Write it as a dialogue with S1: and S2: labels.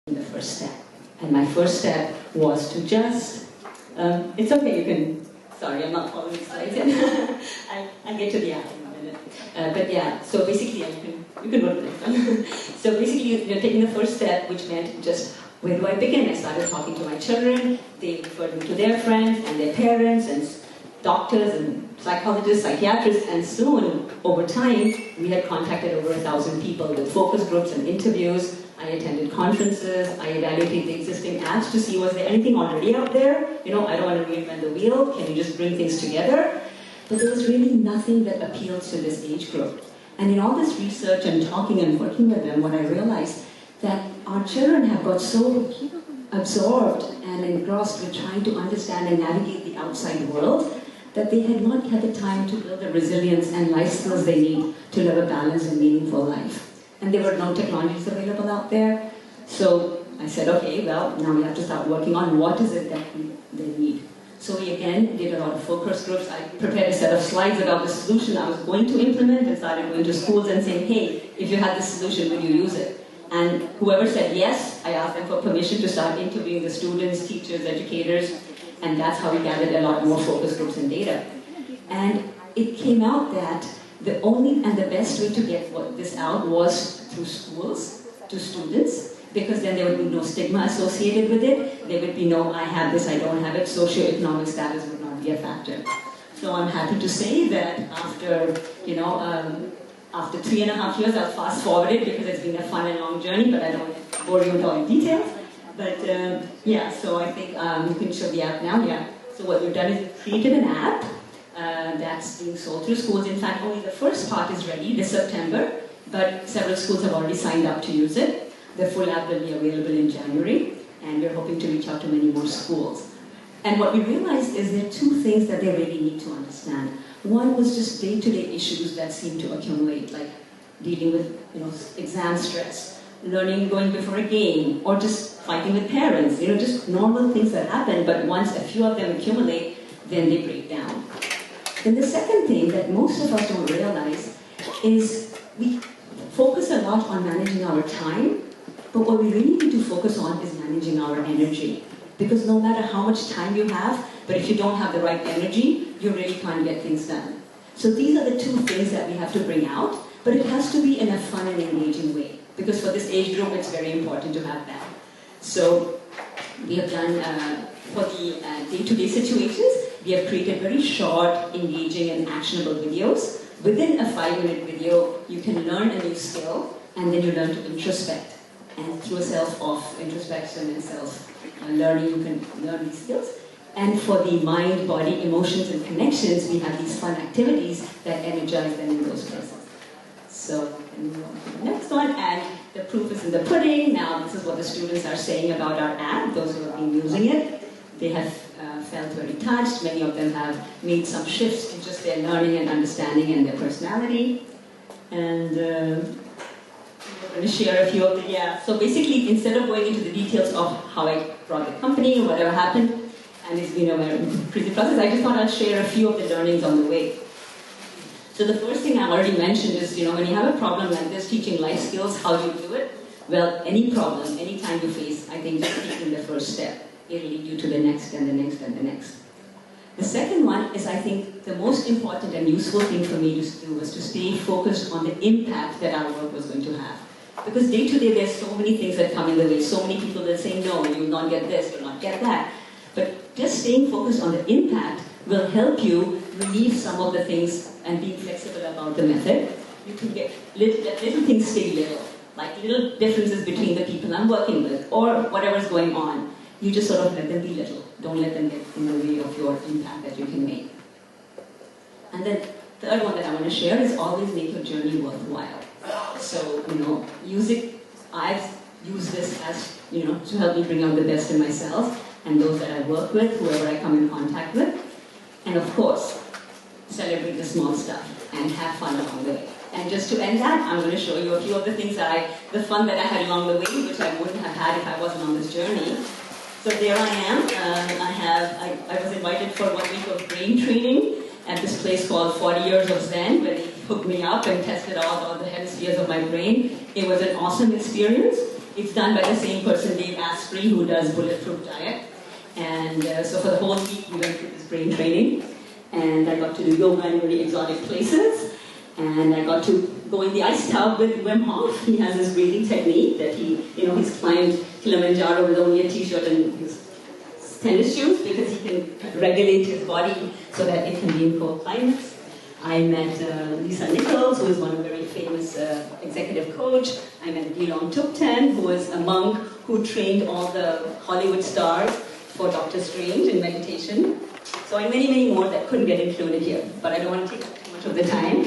S1: the first step. And my first step was to just, it's okay, you can, sorry, I'm not following the slides yet. I'll get to the app in a minute. But yeah, so basically, you can go to the next one. So basically, you're taking the first step, which meant just, where do I begin? I started talking to my children, they referred me to their friends and their parents and doctors and psychologists, psychiatrists, and soon, over time, we had contacted over 1,000 people with focus groups and interviews. I attended conferences, I evaluated the existing apps to see was there anything already out there. You know, I don't want to reinvent the wheel, can you just bring things together? But there was really nothing that appealed to this age group. And in all this research and talking and working with them, what I realized that our children have got so absorbed and engrossed with trying to understand and navigate the outside world that they had not had the time to build the resilience and life skills they need to live a balanced and meaningful life. And there were no technologies available out there. So I said, okay, well, now we have to start working on what is it that they need. So we again did a lot of focus groups. I prepared a set of slides about the solution I was going to implement and started going to schools and saying, hey, if you had this solution, would you use it? And whoever said yes, I asked them for permission to start interviewing the students, teachers, educators, and that's how we gathered a lot more focus groups and data. And it came out that the only and the best way to get this out was through schools, to students, because then there would be no stigma associated with it. There would be no, I have this, I don't have it. Socioeconomic status would not be a factor. So I'm happy to say that after, after 3.5 years, I'll fast forward it because it's been a fun and long journey, but I don't bore you with all the details. But yeah, so I think you can show the app now, yeah. So what we've done is we've created an app that's being sold through schools. In fact, only the first part is ready this September, but several schools have already signed up to use it. The full app will be available in January, and we're hoping to reach out to many more schools. And what we realized is there are two things that they really need to understand. One was just day-to-day issues that seem to accumulate, like dealing with exam stress, learning going before a game, or just fighting with parents, just normal things that happen, but once a few of them accumulate, then they break down. Then the second thing that most of us don't realize is we focus a lot on managing our time, but what we really need to focus on is managing our energy. Because no matter how much time you have, but if you don't have the right energy, you really can't get things done. So these are the two things that we have to bring out, but it has to be in a fun and engaging way. Because for this age group, it's very important to have that. So we have done, for the day-to-day situations, we have created very short, engaging, and actionable videos. Within a 5-minute video, you can learn a new skill, and then you learn to introspect. And through a self-introspection and self-learning, you can learn these skills. And for the mind, body, emotions, and connections, we have these fun activities that energize them in those places. So, can we move on to the next one? And the proof is in the pudding. Now, this is what the students are saying about our app, those who have been using it. They have felt very touched. Many of them have made some shifts in just their learning and understanding and their personality. And I'm going to share a few of the, So basically, instead of going into the details of how I brought the company or whatever happened, and it's been a crazy process, I just thought I'd share a few of the learnings on the way. So the first thing I already mentioned is, when you have a problem like this, teaching life skills, how do you do it? Well, any problem, any time you face, I think just taking the first step. It'll lead you to the next and the next and the next. The second one is, I think, the most important and useful thing for me to do was to stay focused on the impact that our work was going to have. Because day to day, there's so many things that come in the way. So many people that say, no, you will not get this, you will not get that. But just staying focused on the impact will help you relieve some of the things and being flexible about the method. You can get little things stay little, like little differences between the people I'm working with or whatever's going on. You just sort of let them be little. Don't let them get in the way of your impact that you can make. And then the third one that I want to share is always make your journey worthwhile. So, use it. I've used this as, to help me bring out the best in myself and those that I work with, whoever I come in contact with. And of course, celebrate the small stuff and have fun along the way. And just to end that, I'm going to show you a few of the things the fun that I had along the way, which I wouldn't have had if I wasn't on this journey. So there I am. I was invited for 1 week of brain training at this place called 40 Years of Zen, where they hooked me up and tested all the hemispheres of my brain. It was an awesome experience. It's done by the same person, Dave Asprey, who does Bulletproof Diet. And so for the whole week, we went through this brain training. And I got to do yoga in very exotic places. And I got to go in the ice tub with Wim Hof. He has this breathing technique that he's climbed Kilimanjaro with only a t-shirt and his tennis shoes because he can regulate his body so that it can be in cold climates. I met Lisa Nichols, who is one of the very famous executive coach. I met Gilon Tupten, who was a monk who trained all the Hollywood stars for Doctor Strange in meditation. So, and many, many more that couldn't get included here. But I don't want to take up too much of the time.